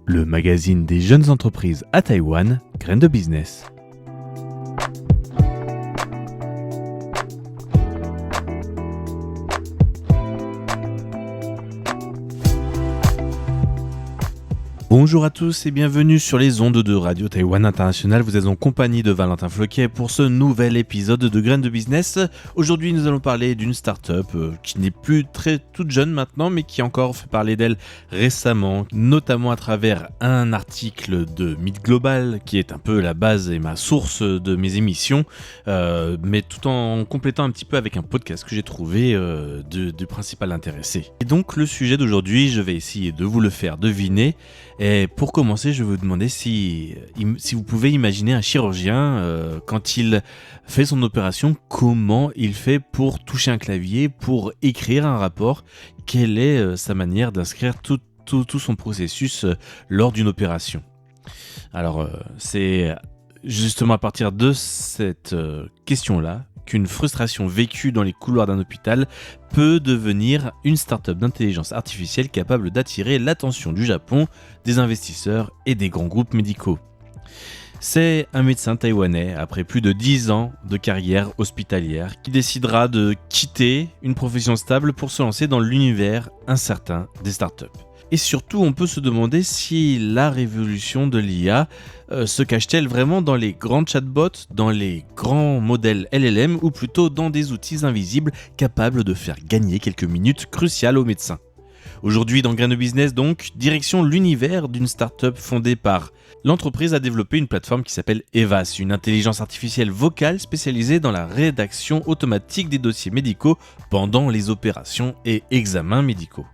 Le magazine des jeunes entreprises à Taïwan, Graines de Business. Bonjour à tous et bienvenue sur les ondes de Radio Taïwan International. Vous êtes en compagnie de Valentin Floquet pour ce nouvel épisode de Graines de Business. Aujourd'hui, nous allons parler d'une start-up qui n'est plus toute jeune maintenant, mais qui a encore fait parler d'elle récemment, notamment à travers un article de Myth Global, qui est un peu la base et ma source de mes émissions, mais tout en complétant un petit peu avec un podcast que j'ai trouvé du principal intéressé. Et donc, le sujet d'aujourd'hui, je vais essayer de vous le faire deviner. Et pour commencer, je vais vous demander si vous pouvez imaginer un chirurgien quand il fait son opération, comment il fait pour toucher un clavier, pour écrire un rapport, quelle est sa manière d'inscrire tout son processus lors d'une opération. Alors, c'est justement à partir de cette question-là qu'une frustration vécue dans les couloirs d'un hôpital peut devenir une start-up d'intelligence artificielle capable d'attirer l'attention du Japon, des investisseurs et des grands groupes médicaux. C'est un médecin taïwanais, après plus de 10 ans de carrière hospitalière, qui décidera de quitter une profession stable pour se lancer dans l'univers incertain des startups. Et surtout, on peut se demander si la révolution de l'IA se cache-t-elle vraiment dans les grands chatbots, dans les grands modèles LLM ou plutôt dans des outils invisibles capables de faire gagner quelques minutes cruciales aux médecins. Aujourd'hui, dans Graines de Business, donc, direction l'univers d'une start-up fondée par l'entreprise a développé une plateforme qui s'appelle Evas, une intelligence artificielle vocale spécialisée dans la rédaction automatique des dossiers médicaux pendant les opérations et examens médicaux.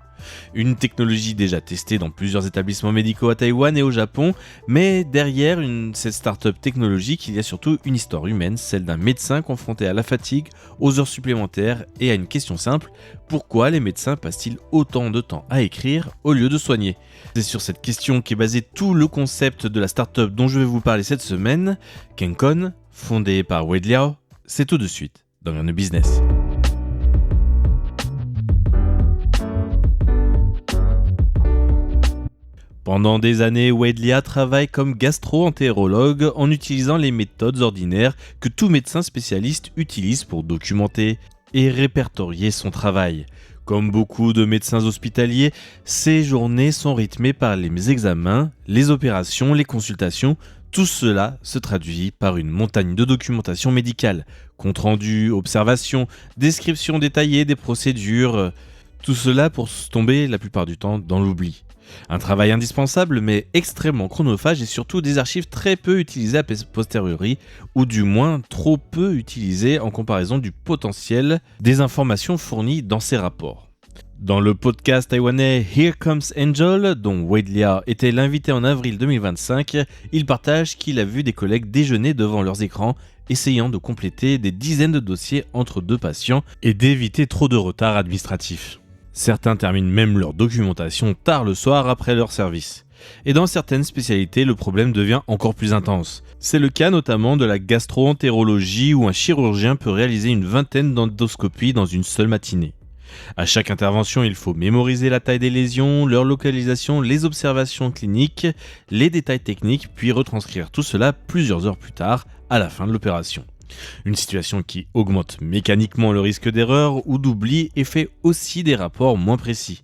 Une technologie déjà testée dans plusieurs établissements médicaux à Taïwan et au Japon, mais derrière cette start-up technologique, il y a surtout une histoire humaine, celle d'un médecin confronté à la fatigue, aux heures supplémentaires et à une question simple: pourquoi les médecins passent-ils autant de temps à écrire au lieu de soigner ? C'est sur cette question qu'est basé tout le concept de la start-up dont je vais vous parler cette semaine, Kencon, fondée par Wade Liao. C'est tout de suite dans Graines de Business. Pendant des années, Wade Liao travaille comme gastro-entérologue en utilisant les méthodes ordinaires que tout médecin spécialiste utilise pour documenter et répertorier son travail. Comme beaucoup de médecins hospitaliers, ses journées sont rythmées par les examens, les opérations, les consultations. Tout cela se traduit par une montagne de documentation médicale, compte rendu, observations, descriptions détaillées des procédures, tout cela pour tomber la plupart du temps dans l'oubli. Un travail indispensable mais extrêmement chronophage et surtout des archives très peu utilisées a posteriori, ou du moins trop peu utilisées en comparaison du potentiel des informations fournies dans ces rapports. Dans le podcast taïwanais Here Comes Angel, dont Wade Liao était l'invité en avril 2025, il partage qu'il a vu des collègues déjeuner devant leurs écrans, essayant de compléter des dizaines de dossiers entre deux patients et d'éviter trop de retard administratif. Certains terminent même leur documentation tard le soir après leur service. Et dans certaines spécialités, le problème devient encore plus intense. C'est le cas notamment de la gastro-entérologie où un chirurgien peut réaliser une vingtaine d'endoscopies dans une seule matinée. À chaque intervention, il faut mémoriser la taille des lésions, leur localisation, les observations cliniques, les détails techniques, puis retranscrire tout cela plusieurs heures plus tard, à la fin de l'opération. Une situation qui augmente mécaniquement le risque d'erreur ou d'oubli et fait aussi des rapports moins précis.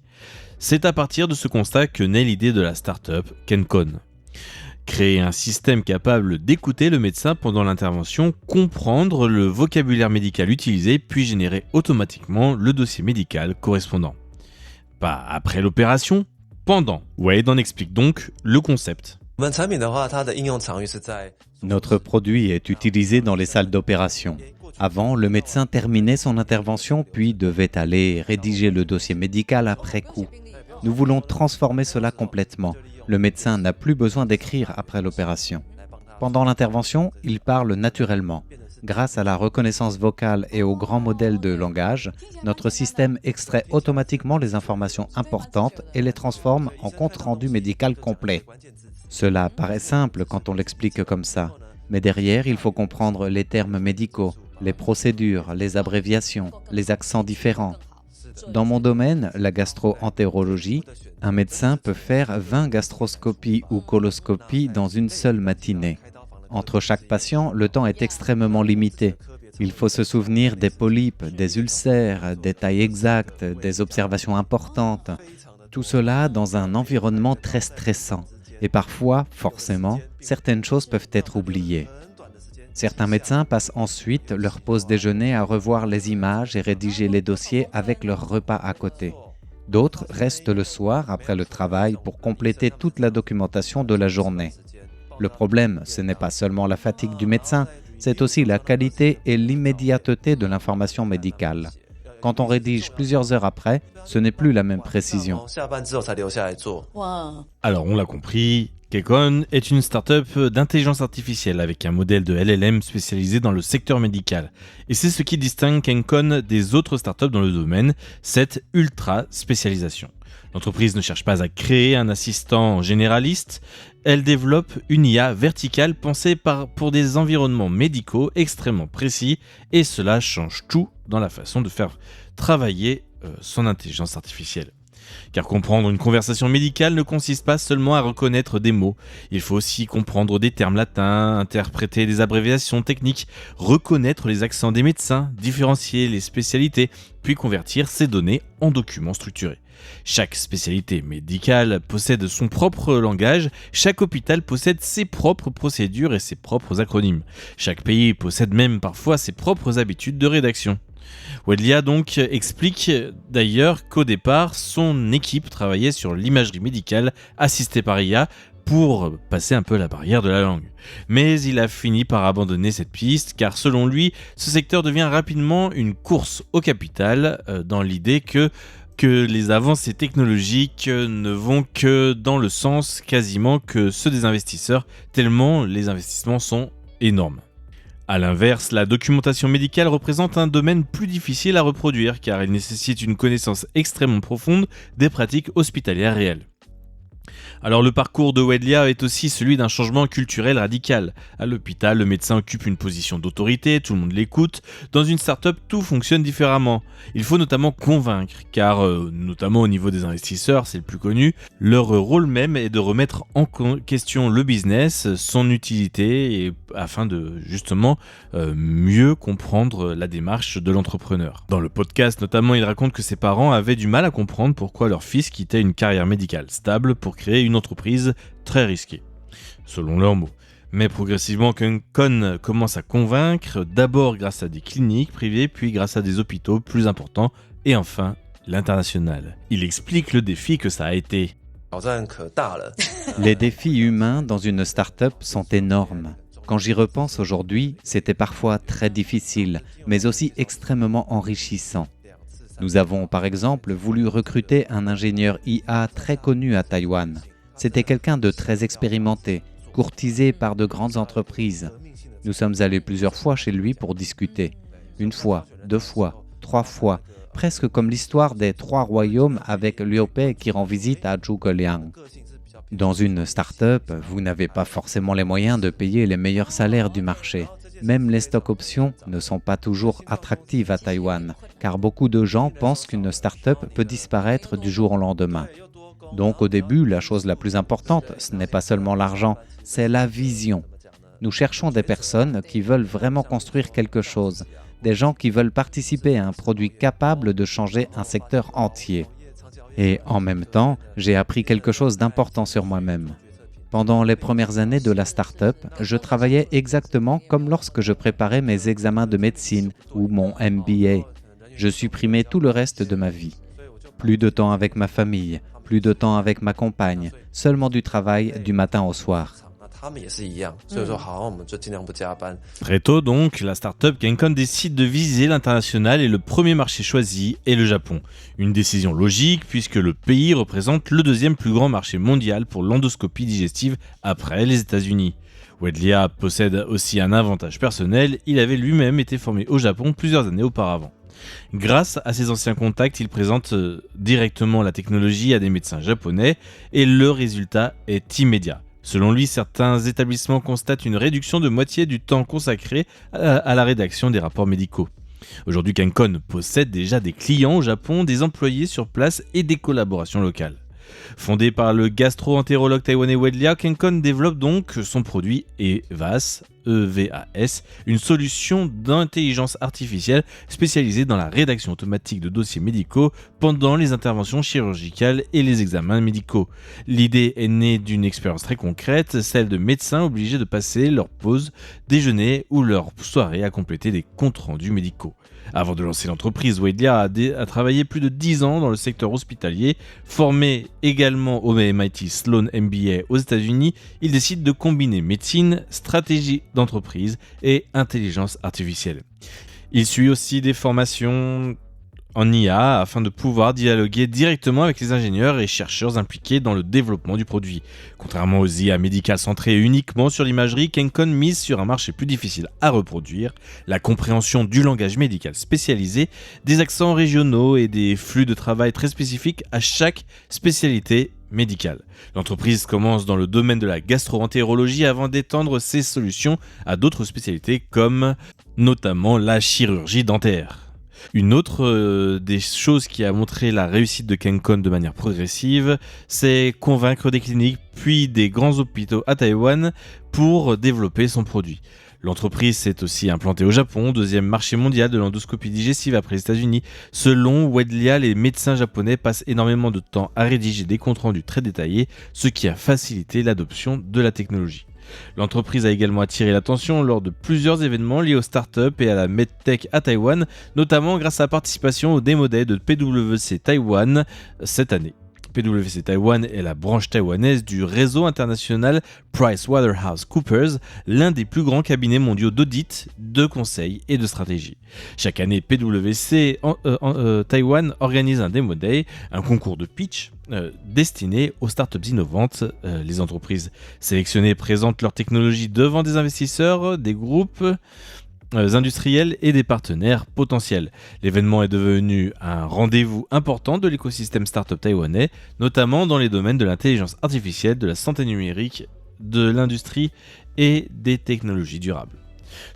C'est à partir de ce constat que naît l'idée de la start-up Kencon. Créer un système capable d'écouter le médecin pendant l'intervention, comprendre le vocabulaire médical utilisé, puis générer automatiquement le dossier médical correspondant. Pas après l'opération, pendant. Wade en explique donc le concept. Notre produit est utilisé dans les salles d'opération. Avant, le médecin terminait son intervention puis devait aller rédiger le dossier médical après coup. Nous voulons transformer cela complètement. Le médecin n'a plus besoin d'écrire après l'opération. Pendant l'intervention, il parle naturellement. Grâce à la reconnaissance vocale et au grand modèle de langage, notre système extrait automatiquement les informations importantes et les transforme en compte-rendu médical complet. Cela paraît simple quand on l'explique comme ça, mais derrière, il faut comprendre les termes médicaux, les procédures, les abréviations, les accents différents. Dans mon domaine, la gastro-entérologie, un médecin peut faire 20 gastroscopies ou coloscopies dans une seule matinée. Entre chaque patient, le temps est extrêmement limité. Il faut se souvenir des polypes, des ulcères, des tailles exactes, des observations importantes. Tout cela dans un environnement très stressant. Et parfois, forcément, certaines choses peuvent être oubliées. Certains médecins passent ensuite leur pause déjeuner à revoir les images et rédiger les dossiers avec leur repas à côté. D'autres restent le soir après le travail pour compléter toute la documentation de la journée. Le problème, ce n'est pas seulement la fatigue du médecin, c'est aussi la qualité et l'immédiateté de l'information médicale. Quand on rédige plusieurs heures après, ce n'est plus la même précision. Alors on l'a compris, Kekon est une start-up d'intelligence artificielle avec un modèle de LLM spécialisé dans le secteur médical. Et c'est ce qui distingue Kekon des autres startups dans le domaine, cette ultra spécialisation. L'entreprise ne cherche pas à créer un assistant généraliste, elle développe une IA verticale pensée pour des environnements médicaux extrêmement précis et cela change tout dans la façon de faire travailler son intelligence artificielle. Car comprendre une conversation médicale ne consiste pas seulement à reconnaître des mots, il faut aussi comprendre des termes latins, interpréter des abréviations techniques, reconnaître les accents des médecins, différencier les spécialités, puis convertir ces données en documents structurés. Chaque spécialité médicale possède son propre langage, chaque hôpital possède ses propres procédures et ses propres acronymes. Chaque pays possède même parfois ses propres habitudes de rédaction. Wedlia donc explique d'ailleurs qu'au départ, son équipe travaillait sur l'imagerie médicale assistée par IA pour passer un peu la barrière de la langue. Mais il a fini par abandonner cette piste car selon lui, ce secteur devient rapidement une course au capital dans l'idée que les avancées technologiques ne vont que dans le sens quasiment que ceux des investisseurs, tellement les investissements sont énormes. A l'inverse, la documentation médicale représente un domaine plus difficile à reproduire car il nécessite une connaissance extrêmement profonde des pratiques hospitalières réelles. Alors le parcours de Wedlia est aussi celui d'un changement culturel radical. À l'hôpital, le médecin occupe une position d'autorité, tout le monde l'écoute. Dans une start-up, tout fonctionne différemment. Il faut notamment convaincre, car notamment au niveau des investisseurs, c'est le plus connu, leur rôle même est de remettre en question le business, son utilité, et afin de justement mieux comprendre la démarche de l'entrepreneur. Dans le podcast notamment, il raconte que ses parents avaient du mal à comprendre pourquoi leur fils quittait une carrière médicale stable pour créer une entreprise très risquée, selon leurs mots. Mais progressivement, Kekon commence à convaincre, d'abord grâce à des cliniques privées, puis grâce à des hôpitaux plus importants, et enfin l'international. Il explique le défi que ça a été. Les défis humains dans une start-up sont énormes. Quand j'y repense aujourd'hui, c'était parfois très difficile, mais aussi extrêmement enrichissant. Nous avons par exemple voulu recruter un ingénieur IA très connu à Taïwan. C'était quelqu'un de très expérimenté, courtisé par de grandes entreprises. Nous sommes allés plusieurs fois chez lui pour discuter. Une fois, 2 fois, 3 fois, presque comme l'histoire des 3 royaumes avec Liu Bei qui rend visite à Zhuge Liang. Dans une start-up, vous n'avez pas forcément les moyens de payer les meilleurs salaires du marché. Même les stock options ne sont pas toujours attractives à Taïwan, car beaucoup de gens pensent qu'une start-up peut disparaître du jour au lendemain. Donc au début, la chose la plus importante, ce n'est pas seulement l'argent, c'est la vision. Nous cherchons des personnes qui veulent vraiment construire quelque chose, des gens qui veulent participer à un produit capable de changer un secteur entier. Et en même temps, j'ai appris quelque chose d'important sur moi-même. Pendant les premières années de la start-up, je travaillais exactement comme lorsque je préparais mes examens de médecine ou mon MBA. Je supprimais tout le reste de ma vie. Plus de temps avec ma famille, plus de temps avec ma compagne, seulement du travail du matin au soir. Très tôt donc, la start-up Kekon décide de viser l'international et le premier marché choisi est le Japon. Une décision logique puisque le pays représente le 2e plus grand marché mondial pour l'endoscopie digestive après les États-Unis. Wedlia possède aussi un avantage personnel, il avait lui-même été formé au Japon plusieurs années auparavant. Grâce à ses anciens contacts, il présente directement la technologie à des médecins japonais et le résultat est immédiat. Selon lui, certains établissements constatent une réduction de moitié du temps consacré à la rédaction des rapports médicaux. Aujourd'hui, Kencon possède déjà des clients au Japon, des employés sur place et des collaborations locales. Fondé par le gastro-entérologue taïwanais Wade Lia, Kencon développe donc son produit EVAS, une solution d'intelligence artificielle spécialisée dans la rédaction automatique de dossiers médicaux pendant les interventions chirurgicales et les examens médicaux. L'idée est née d'une expérience très concrète, celle de médecins obligés de passer leur pause déjeuner ou leur soirée à compléter des comptes rendus médicaux. Avant de lancer l'entreprise, Wade Lia a travaillé plus de 10 ans dans le secteur hospitalier. Formé également au MIT Sloan MBA aux États-Unis, il décide de combiner médecine, stratégie d'entreprise et intelligence artificielle. Il suit aussi des formations en IA afin de pouvoir dialoguer directement avec les ingénieurs et chercheurs impliqués dans le développement du produit. Contrairement aux IA médicales centrées uniquement sur l'imagerie, Kencon mise sur un marché plus difficile à reproduire, la compréhension du langage médical spécialisé, des accents régionaux et des flux de travail très spécifiques à chaque spécialité médicale. L'entreprise commence dans le domaine de la gastro-entérologie avant d'étendre ses solutions à d'autres spécialités comme notamment la chirurgie dentaire. Une autre des choses qui a montré la réussite de Kencon de manière progressive, c'est convaincre des cliniques puis des grands hôpitaux à Taïwan pour développer son produit. L'entreprise s'est aussi implantée au Japon, deuxième marché mondial de l'endoscopie digestive après les États-Unis. Selon Wade Lia, les médecins japonais passent énormément de temps à rédiger des comptes rendus très détaillés, ce qui a facilité l'adoption de la technologie. L'entreprise a également attiré l'attention lors de plusieurs événements liés aux startups et à la medtech à Taïwan, notamment grâce à la participation au Demo Day de PwC Taïwan cette année. PwC Taïwan est la branche taïwanaise du réseau international PricewaterhouseCoopers, l'un des plus grands cabinets mondiaux d'audit, de conseil et de stratégie. Chaque année, PwC Taïwan organise un Demo Day, un concours de pitch destiné aux startups innovantes. Les entreprises sélectionnées présentent leur technologie devant des investisseurs, des groupes industriels et des partenaires potentiels. L'événement est devenu un rendez-vous important de l'écosystème startup taïwanais, notamment dans les domaines de l'intelligence artificielle, de la santé numérique, de l'industrie et des technologies durables.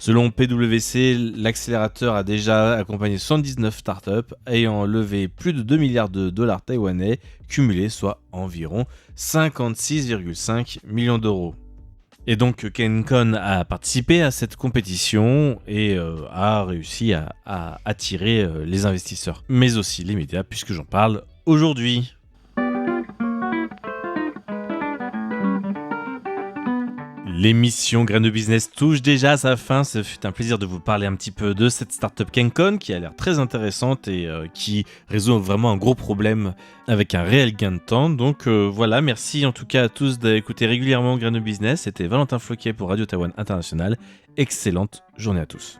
Selon PwC, l'accélérateur a déjà accompagné 79 startups ayant levé plus de 2 milliards de dollars taïwanais cumulés, soit environ 56,5 millions d'euros. Et donc Kencon a participé à cette compétition et a réussi à attirer les investisseurs, mais aussi les médias, puisque j'en parle aujourd'hui. L'émission Graines de Business touche déjà à sa fin. Ce fut un plaisir de vous parler un petit peu de cette startup Kencon qui a l'air très intéressante et qui résout vraiment un gros problème avec un réel gain de temps. Donc voilà, merci en tout cas à tous d'écouter régulièrement Graines de Business. C'était Valentin Floquet pour Radio Taïwan International. Excellente journée à tous.